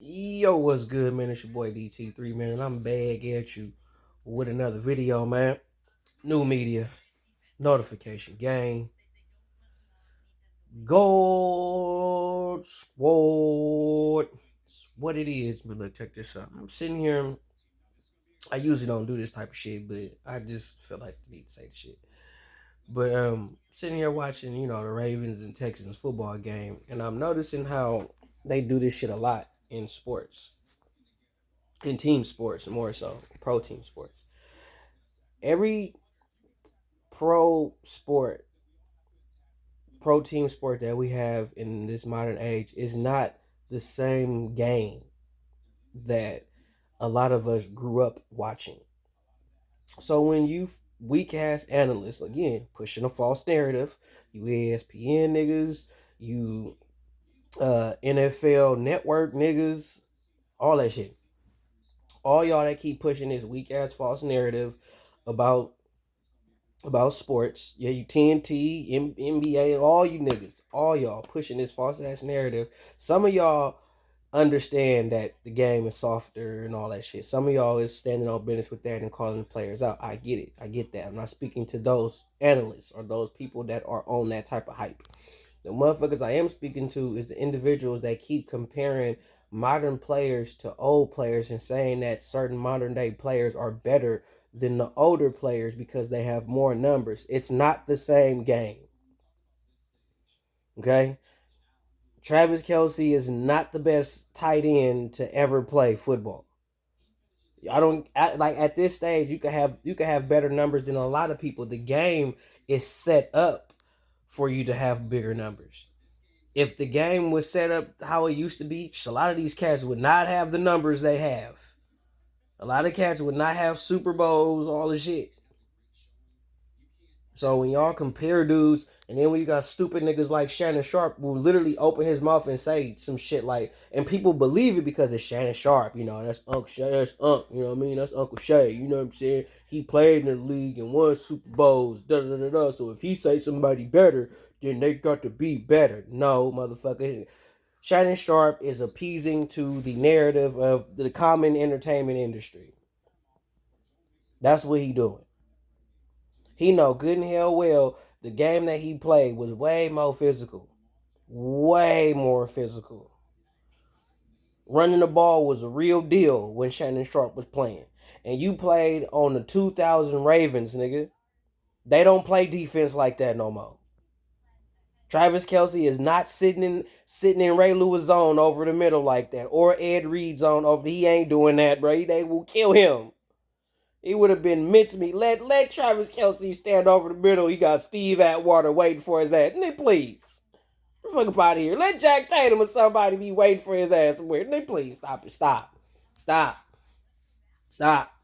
Yo, what's good, man? It's your boy DT3, man. And I'm back at you with another video, man. New media, notification gang, gold squad. It's what it is, but look, check this out. I'm sitting here. I usually don't do this type of shit, but I just feel like I need to say the shit. But sitting here watching, the Ravens and Texans football game, and I'm noticing how they do this shit a lot in sports, in team sports, more so pro team sports. Every pro sport, pro team sport that we have in this modern age is not the same game that a lot of us grew up watching. So when you weak ass analysts, again, pushing a false narrative, you ESPN niggas, you NFL network niggas, all that shit. All y'all that keep pushing this weak ass false narrative about sports. Yeah, you TNT, NBA, all you niggas, all y'all pushing this false ass narrative. Some of y'all understand that the game is softer and all that shit. Some of y'all is standing on business with that and calling the players out. I get it. I get that. I'm not speaking to those analysts or those people that are on that type of hype. The motherfuckers I am speaking to is the individuals that keep comparing modern players to old players and saying that certain modern day players are better than the older players because they have more numbers. It's not the same game. Okay? Travis Kelsey is not the best tight end to ever play football. I don't like at this stage you could have better numbers than a lot of people. The game is set up for you to have bigger numbers. If the game was set up how it used to be, a lot of these cats would not have the numbers they have. A lot of cats would not have Super Bowls, all the shit. So when y'all compare dudes, and then when you got stupid niggas like Shannon Sharp who literally open his mouth and say some shit like, and people believe it because it's Shannon Sharp, that's Uncle Shay, that's you know what I mean? That's Uncle Shay, you know what I'm saying? He played in the league and won Super Bowls, da da da da. So if he say somebody better, then they got to be better. No, motherfucker. Shannon Sharp is appeasing to the narrative of the common entertainment industry. That's what he doing. He know good and hell well the game that he played was way more physical. Way more physical. Running the ball was a real deal when Shannon Sharp was playing. And you played on the 2000 Ravens, nigga. They don't play defense like that no more. Travis Kelsey is not sitting in Ray Lewis zone over the middle like that, or Ed Reed zone over. He ain't doing that, bro. They will kill him. He would have been mincemeat. Let Travis Kelsey stand over the middle. He got Steve Atwater waiting for his ass. Then please. Get the fuck up out of here. Let Jack Tatum or somebody be waiting for his ass somewhere. Then please stop it. Stop. Stop. Stop.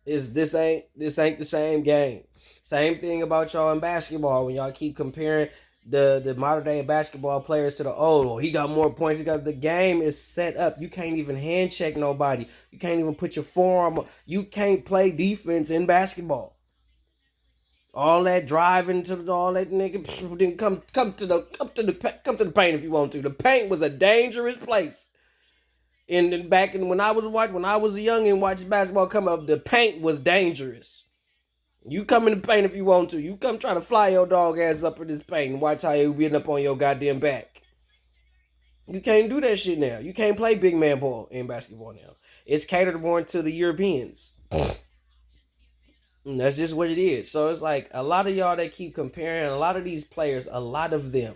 This ain't the same game. Same thing about y'all in basketball when y'all keep comparing the modern day basketball players to the old. Oh, he got more points. The game is set up. You can't even hand check nobody. You can't even put your forearm. You can't play defense in basketball. All that driving to all that nigga. Then come to the paint if you want to. The paint was a dangerous place. And back in when I was young and watching basketball come up, the paint was dangerous. You come in the paint if you want to. You come try to fly your dog ass up in this paint and watch how you getting up on your goddamn back. You can't do that shit now. You can't play big man ball in basketball now. It's catered more to the Europeans. And that's just what it is. So it's like a lot of y'all that keep comparing a lot of these players, a lot of them.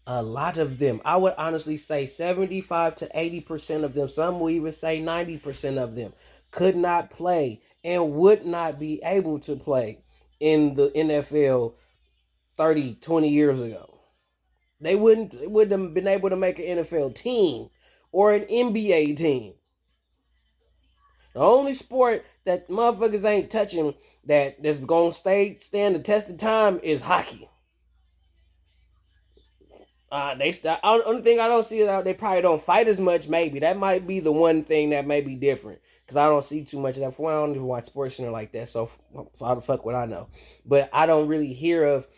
I would honestly say 75 to 80% of them, some will even say 90% of them, could not play and would not be able to play in the NFL 30, 20 years ago. They wouldn't have been able to make an NFL team or an NBA team. The only sport that motherfuckers ain't touching that's gonna stand the test of time is hockey. Only thing I don't see is they probably don't fight as much. Maybe that might be the one thing that may be different because I don't see too much of that. For one, I don't even watch Sports Center like that, so how the fuck would I know? But I don't really hear of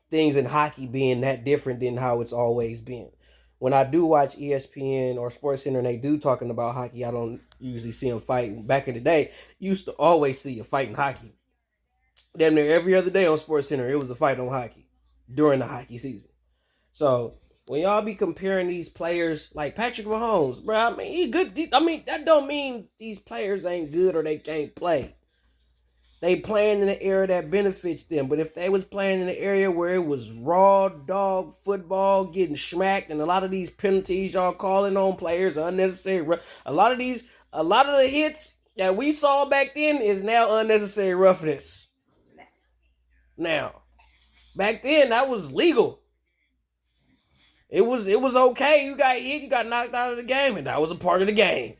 things in hockey being that different than how it's always been. when I do watch ESPN or Sports Center and they do talking about hockey, I don't usually see them fight. Back in the day, you used to always see a fight in hockey. Damn near every other day on Sports Center, it was a fight on hockey during the hockey season. So when y'all be comparing these players like Patrick Mahomes, bro, I mean he good. I mean that don't mean these players ain't good or they can't play. They playing in the area that benefits them. But if they was playing in the area where it was raw dog football, getting smacked, and a lot of these penalties y'all calling on players are unnecessary. A lot of the hits that we saw back then is now unnecessary roughness. Now, back then that was legal. It was okay. You got hit, you got knocked out of the game, and that was a part of the game.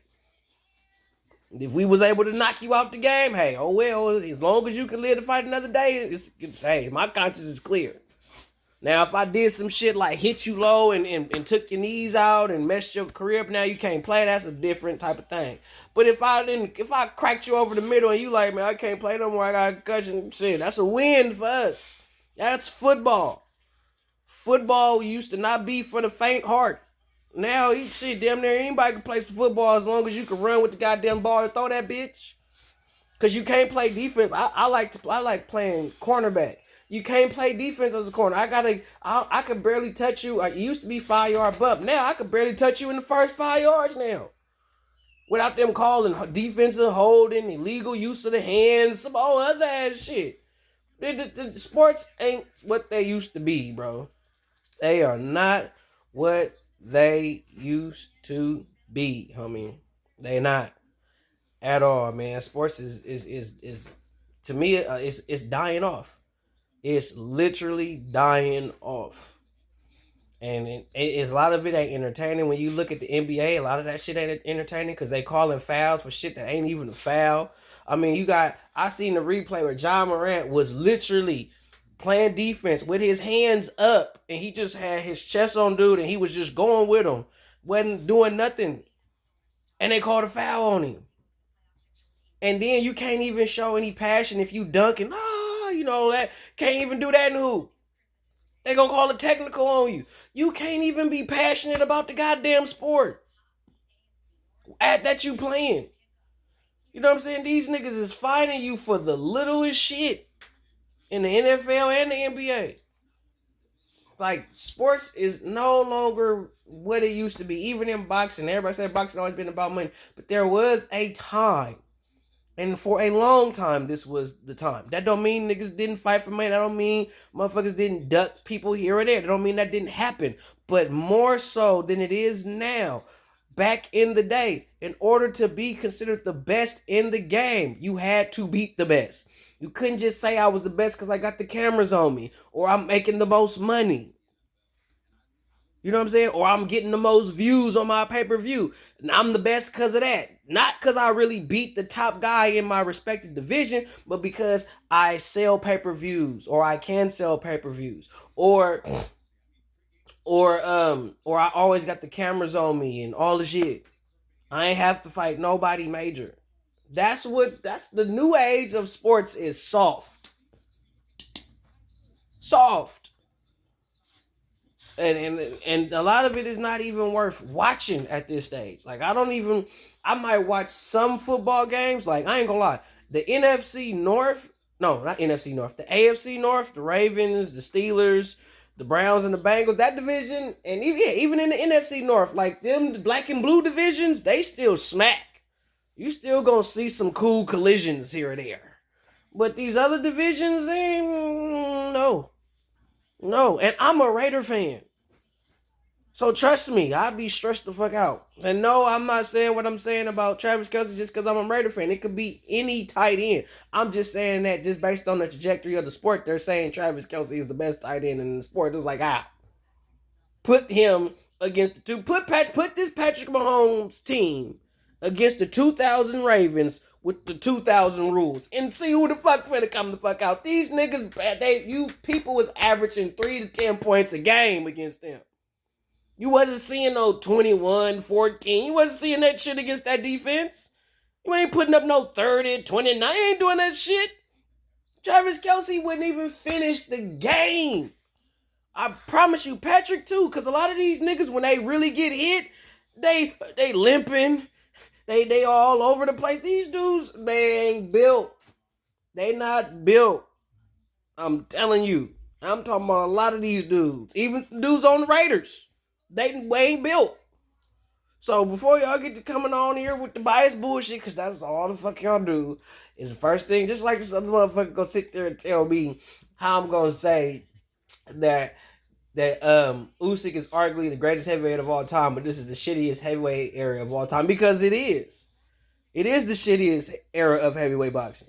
If we was able to knock you out the game, hey, oh well, as long as you can live to fight another day, it's hey, my conscience is clear. Now, if I did some shit like hit you low and took your knees out and messed your career up, now you can't play, that's a different type of thing. But if I cracked you over the middle and you like, man, I can't play no more, I got a concussion, shit, that's a win for us. That's football. Football used to not be for the faint heart. Now, you shit, damn near anybody can play some football as long as you can run with the goddamn ball and throw that bitch. Cause you can't play defense. I like playing cornerback. You can't play defense as a corner. I could barely touch you. It used to be 5-yard bump. Now I could barely touch you in the first 5 yards now. Without them calling defensive holding, illegal use of the hands, some all other ass shit. The sports ain't what they used to be, bro. They are not what they used to be, homie. They not at all, man. Sports is to me, it's dying off. It's literally dying off. And it's a lot of it ain't entertaining. When you look at the NBA, a lot of that shit ain't entertaining because they calling fouls for shit that ain't even a foul. I mean, I seen the replay where John Morant was literally playing defense with his hands up and he just had his chest on dude and he was just going with him. Wasn't doing nothing. And they called a foul on him. And then you can't even show any passion if you dunking. That can't even do that in the hoop. They gonna call a technical on you. You can't even be passionate about the goddamn sport that you playing. You know what I'm saying? These niggas is fighting you for the littlest shit in the NFL and the NBA. Like, sports is no longer what it used to be. Even in boxing, everybody said boxing always been about money. But there was a time, and for a long time, this was the time. That don't mean niggas didn't fight for money. That don't mean motherfuckers didn't duck people here or there. That don't mean that didn't happen. But more so than it is now. Back in the day, in order to be considered the best in the game, you had to beat the best. You couldn't just say I was the best because I got the cameras on me or I'm making the most money. You know what I'm saying? Or I'm getting the most views on my pay-per-view. And I'm the best because of that. Not because I really beat the top guy in my respective division, but because I sell pay-per-views or I can sell pay-per-views. Or I always got the cameras on me and all the shit. I ain't have to fight nobody major. That's the new age of sports is soft. Soft. And a lot of it is not even worth watching at this stage. Like I might watch some football games. Like I ain't gonna lie. The NFC North, no, not NFC North, the AFC North, the Ravens, the Steelers, the Browns and the Bengals, that division, and even in the NFC North, like them the black and blue divisions, they still smack. You still gonna see some cool collisions here or there. But these other divisions, no. And I'm a Raider fan. So trust me, I'd be stressed the fuck out. And no, I'm not saying what I'm saying about Travis Kelce just because I'm a Raider fan. It could be any tight end. I'm just saying that just based on the trajectory of the sport, they're saying Travis Kelce is the best tight end in the sport. It's like, put him against the two. Put this Patrick Mahomes team against the 2000 Ravens with the 2000 rules and see who the fuck finna come the fuck out. These niggas, you people was averaging 3 to 10 points a game against them. You wasn't seeing no 21-14. You wasn't seeing that shit against that defense. You ain't putting up no 30, 29. You ain't doing that shit. Travis Kelce wouldn't even finish the game. I promise you, Patrick too, because a lot of these niggas when they really get hit, they limping, they all over the place. These dudes, they ain't built. They not built. I'm telling you. I'm talking about a lot of these dudes. Even dudes on the Raiders. They ain't built. So before y'all get to coming on here with the bias bullshit, because that's all the fuck y'all do, is the first thing, just like this other motherfucker gonna sit there and tell me how I'm gonna say that Usyk is arguably the greatest heavyweight of all time, but this is the shittiest heavyweight era of all time, because it is. It is the shittiest era of heavyweight boxing.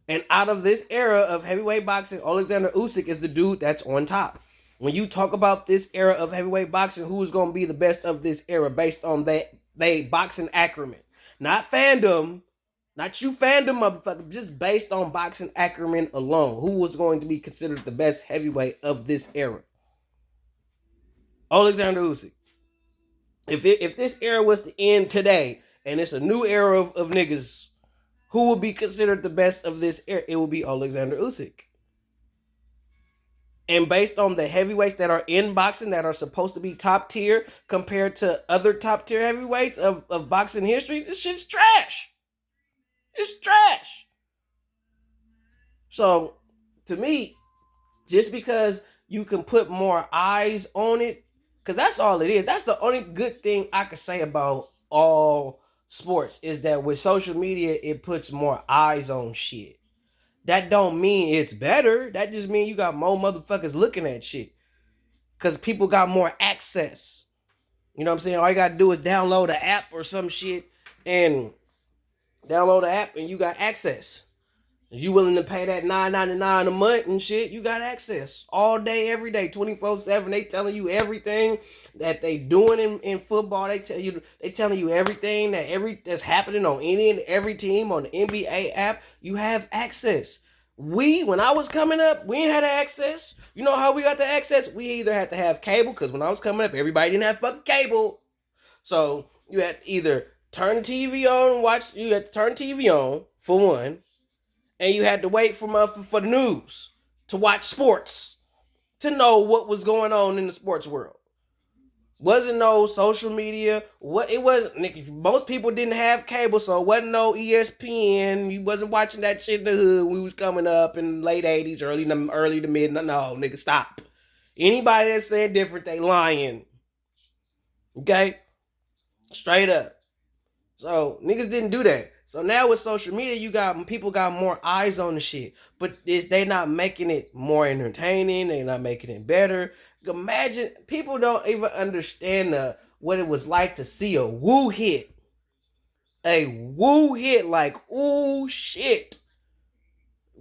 And out of this era of heavyweight boxing, Alexander Usyk is the dude that's on top. When you talk about this era of heavyweight boxing, who is going to be the best of this era based on they boxing acumen? Not fandom, not you fandom motherfucker, just based on boxing acumen alone. Who was going to be considered the best heavyweight of this era? Alexander Usyk. If this era was to end today and it's a new era of niggas, who will be considered the best of this era? It will be Alexander Usyk. And based on the heavyweights that are in boxing that are supposed to be top tier compared to other top tier heavyweights of boxing history, this shit's trash. It's trash. So, to me, just because you can put more eyes on it, because that's all it is. That's the only good thing I could say about all sports, is that with social media, it puts more eyes on shit. That don't mean it's better. That just means you got more motherfuckers looking at shit. Because people got more access. You know what I'm saying? All you got to do is download an app or some shit and download the app and you got access. If you willing to pay that $9.99 a month and shit, you got access all day, every day, 24/7. They telling you everything that they doing in football. They telling you everything that's happening on any and every team on the NBA app. You have access. When I was coming up, we ain't had access. You know how we got the access? We either had to have cable, because when I was coming up, everybody didn't have fucking cable. So you had to either turn the TV on and watch. You had to turn the TV on for one. And you had to wait for the news to watch sports to know what was going on in the sports world. Wasn't no social media. Most people didn't have cable, so it wasn't no ESPN. You wasn't watching that shit in the hood. We was coming up in the late 80s, early to mid. No, nigga, stop. Anybody that said different, they lying. Okay? Straight up. So niggas didn't do that. So now with social media, people got more eyes on the shit, but they not making it more entertaining. They not making it better. Imagine people don't even understand what it was like to see a woo hit, like ooh shit.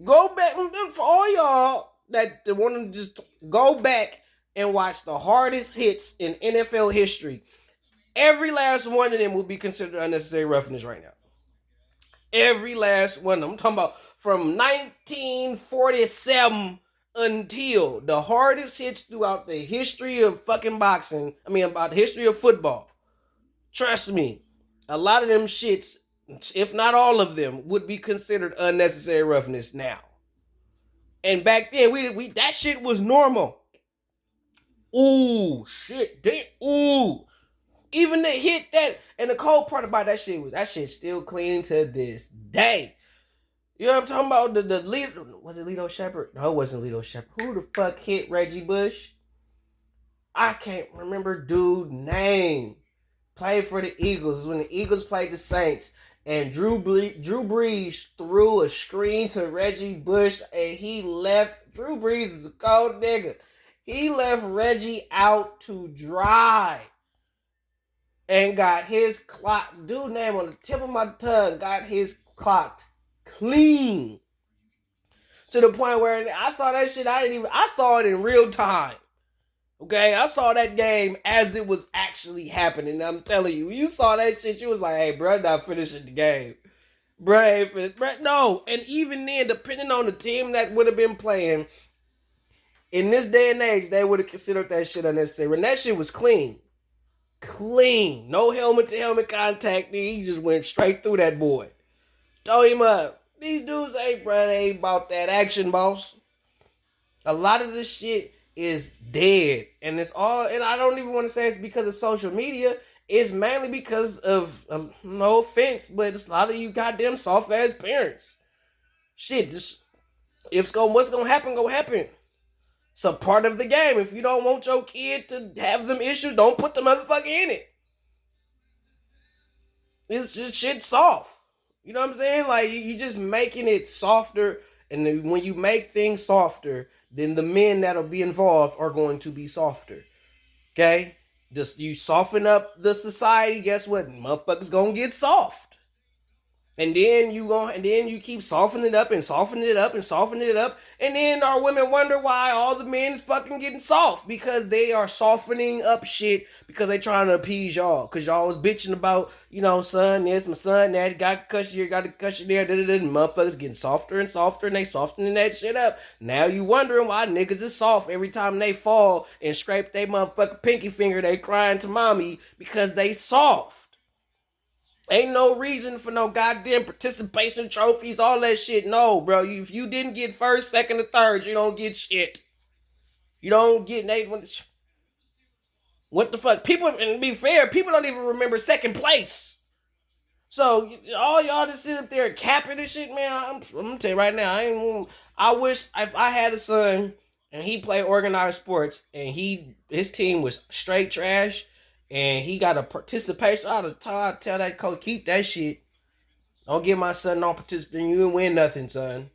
Go back for all y'all that want to just go back and watch the hardest hits in NFL history. Every last one of them will be considered unnecessary roughness right now. Every last one of them. I'm talking about from 1947 until the hardest hits throughout the history of fucking boxing. About the history of football. Trust me, a lot of them shits, if not all of them, would be considered unnecessary roughness now. And back then, we that shit was normal. Ooh, shit. Ooh. Even the hit that, and the cold part about that shit was that shit still clean to this day. You know what I'm talking about? The lead, was it Lito Shepherd? No, it wasn't Lito Shepherd. Who the fuck hit Reggie Bush? I can't remember dude's name. Played for the Eagles when the Eagles played the Saints, and Drew Brees threw a screen to Reggie Bush, and he left. Drew Brees is a cold nigga. He left Reggie out to dry. And got his clock, dude name on the tip of my tongue, got his clocked clean. To the point where I saw that shit, I saw it in real time. Okay, I saw that game as it was actually happening. I'm telling you, you saw that shit, you was like, hey, bro, not finishing the game. Bro, ain't finished. Bro, no, and even then, depending on the team that would have been playing, in this day and age, they would have considered that shit unnecessary. And that shit was clean. Clean. No helmet to helmet contact. He just went straight through that boy. Throw him up. These dudes ain't, bro, they ain't about that action, boss. A lot of this shit is dead, and it's all. And I don't even want to say it's because of social media. It's mainly because of no offense, but it's a lot of you goddamn soft ass parents. Shit, just if it's going, what's gonna happen, gonna happen. It's a part of the game. If you don't want your kid to have them issues, don't put the motherfucker in it. It's just shit soft. You know what I'm saying? Like you just making it softer, and then when you make things softer, then the men that'll be involved are going to be softer. Okay, just you soften up the society. Guess what? Motherfuckers gonna get soft. And then you keep softening it up and softening it up and softening it up, and then our women wonder why all the men's fucking getting soft because they are softening up shit because they trying to appease y'all because y'all was bitching about son this, my son that, got cushion here, got the cushion there, and motherfuckers getting softer and softer and they softening that shit up. Now you wondering why niggas is soft every time they fall and scrape their motherfucking pinky finger, they crying to mommy because they soft. Ain't no reason for no goddamn participation trophies, all that shit. No, bro. If you didn't get first, second, or third, you don't get shit. You don't get what the fuck? People, and to be fair, people don't even remember second place. So all y'all just sit up there capping this shit, man. I'm gonna tell you right now. I wish if I had a son and he played organized sports and his team was straight trash and he got a participation out of time. Tell that coach, keep that shit. Don't give my son no participation. You didn't win nothing, son.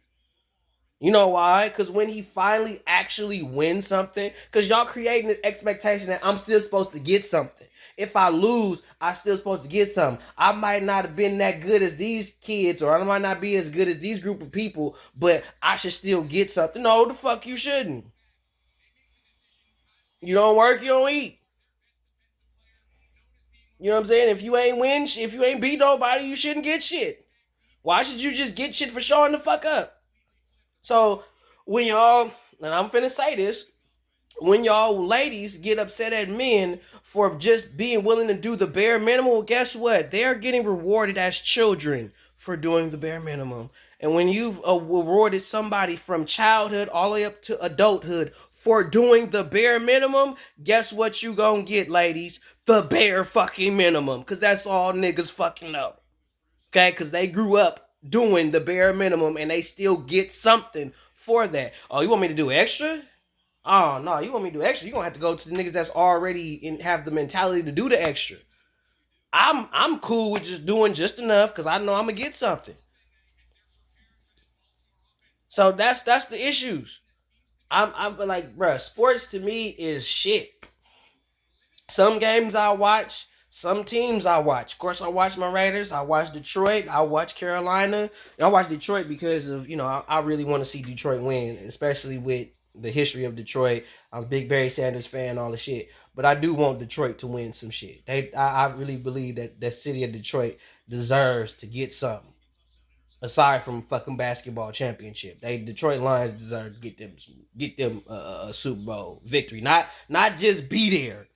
You know why? Because when he finally actually wins something, because y'all creating an expectation that I'm still supposed to get something. If I lose, I still supposed to get something. I might not have been that good as these kids, or I might not be as good as these group of people, but I should still get something. No, the fuck you shouldn't. You don't work, you don't eat. You know what I'm saying? If you ain't beat nobody, you shouldn't get shit. Why should you just get shit for showing the fuck up? So when y'all, and I'm finna say this, when y'all ladies get upset at men for just being willing to do the bare minimum, well, guess what? They're getting rewarded as children for doing the bare minimum. And when you've rewarded somebody from childhood all the way up to adulthood for doing the bare minimum, guess what you gonna get, ladies? The bare fucking minimum. Because that's all niggas fucking know. Okay? Because they grew up doing the bare minimum and they still get something for that. Oh, you want me to do extra? Oh no, you want me to do extra? You gonna have to go to the niggas that's already in have the mentality to do the extra. I'm cool with just doing just enough because I know I'm gonna get something. So that's the issues. I'm like, bruh, sports to me is shit. Some games I watch, some teams I watch. Of course, I watch my Raiders. I watch Detroit. I watch Carolina. I watch Detroit because of I really want to see Detroit win, especially with the history of Detroit. I'm a big Barry Sanders fan, all the shit. But I do want Detroit to win some shit. I really believe that that city of Detroit deserves to get something aside from fucking basketball championship. They Detroit Lions deserve to get them a Super Bowl victory. Not just be there.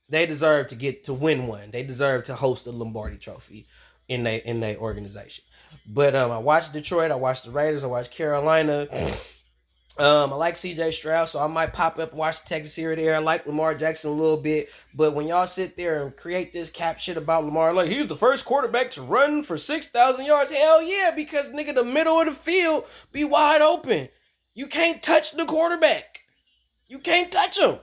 They deserve to get to win one. They deserve to host a Lombardi Trophy in their organization. But I watched Detroit. I watched the Raiders. I watched Carolina. I like CJ Stroud, so I might pop up and watch the Texas here or there. I like Lamar Jackson a little bit, but when y'all sit there and create this cap shit about Lamar, like he's the first quarterback to run for 6,000 yards, hell yeah, because nigga, the middle of the field be wide open. You can't touch the quarterback. You can't touch him.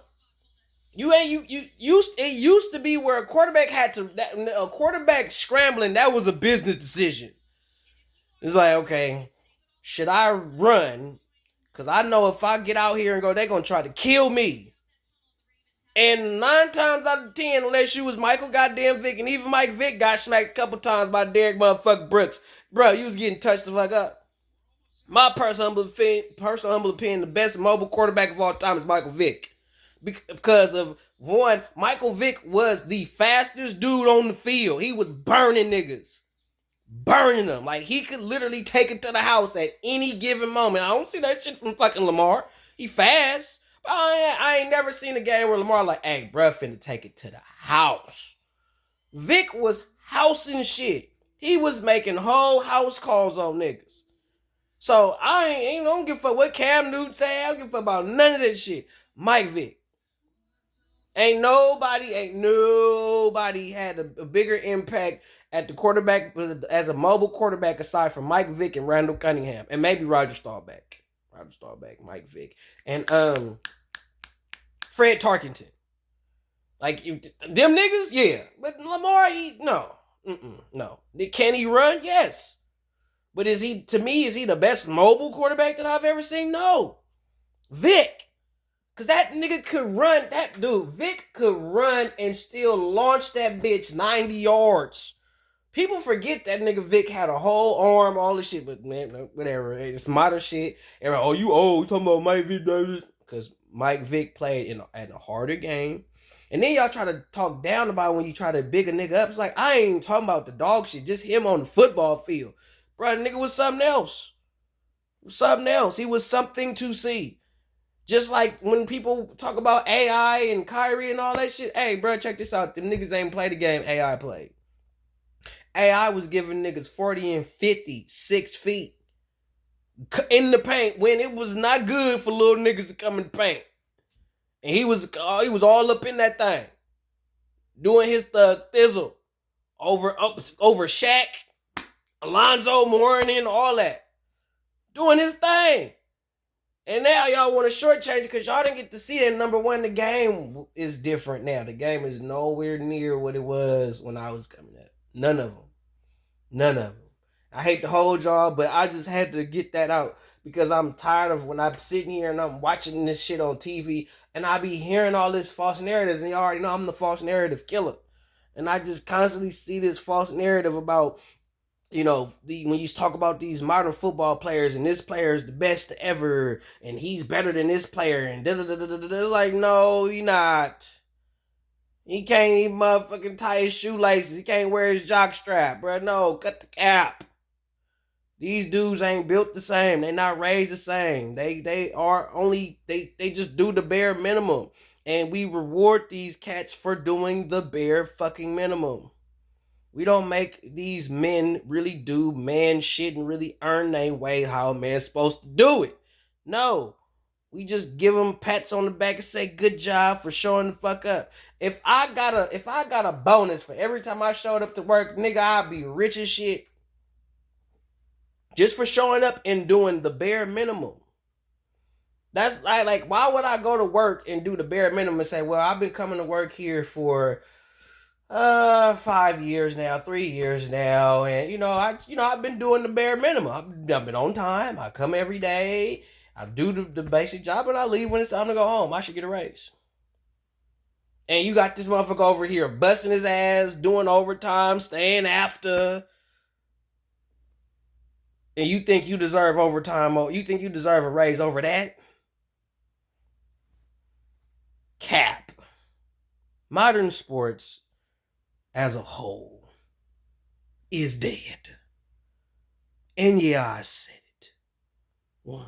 It used to be where a quarterback scrambling, that was a business decision. It's like, okay, should I run? Because I know if I get out here and go, they're going to try to kill me. And 9 times out of 10, unless you was Michael goddamn Vick, and even Mike Vick got smacked a couple times by Derek motherfucking Brooks. Bro, you was getting touched the fuck up. My personal humble opinion, the best mobile quarterback of all time is Michael Vick. Because of, one, Michael Vick was the fastest dude on the field. He was burning niggas. Burning them. Like, he could literally take it to the house at any given moment. I don't see that shit from fucking Lamar. He fast. But I ain't never seen a game where Lamar like, hey, bruh, finna take it to the house. Vic was housing shit. He was making whole house calls on niggas. So I don't give a fuck what Cam Newton say. I don't give a fuck about none of that shit. Mike Vick. Ain't nobody had a bigger impact at the quarterback as a mobile quarterback aside from Mike Vick and Randall Cunningham and maybe Roger Staubach. Mike Vick, and Fred Tarkenton. Like them niggas, yeah. But Lamar, no. Can he run? Yes. But is he? To me, is he the best mobile quarterback that I've ever seen? No. Vic. Cause that nigga could run, that dude, Vic could run and still launch that bitch 90 yards. People forget that nigga Vic had a whole arm, all this shit, but man, whatever. It's modern shit. Everybody, oh, you old, you talking about Mike Vick Davis? Because Mike Vick played in a harder game. And then y'all try to talk down about when you try to big a nigga up. It's like, I ain't even talking about the dog shit, just him on the football field. Bro, the nigga was something else. He was something to see. Just like when people talk about AI and Kyrie and all that shit. Hey, bro, check this out. Them niggas ain't played the game AI played. AI was giving niggas 40 and 50, 6 feet in the paint when it was not good for little niggas to come in the paint. And he was all up in that thing. Doing his thizzle over Shaq, Alonzo Mourning, all that. Doing his thing. And now y'all want to shortchange because y'all didn't get to see it. Number one, the game is different now. The game is nowhere near what it was when I was coming up. None of them. I hate to hold y'all, but I just had to get that out because I'm tired of when I'm sitting here and I'm watching this shit on TV and I be hearing all this false narratives, and y'all already know I'm the false narrative killer. And I just constantly see this false narrative about, you know, when you talk about these modern football players and this player is the best ever and he's better than this player and like, no, he not. He can't even motherfucking tie his shoelaces. He can't wear his jock strap, bro. No, cut the cap. These dudes ain't built the same. They not raised the same. They are only, they just do the bare minimum. And we reward these cats for doing the bare fucking minimum. We don't make these men really do man shit and really earn their way how a man's supposed to do it. No. We just give them pats on the back and say good job for showing the fuck up. If I got a bonus for every time I showed up to work, nigga, I'd be rich as shit. Just for showing up and doing the bare minimum. That's like why would I go to work and do the bare minimum and say, well, I've been coming to work here for 5 years now, 3 years now, and I've been doing the bare minimum. I've been on time. I come every day. I do the basic job, and I leave when it's time to go home. I should get a raise. And you got this motherfucker over here busting his ass, doing overtime, staying after, and you think you deserve overtime? You think you deserve a raise over that? Cap. Modern sports as a whole is dead. And yeah, I said it. 1.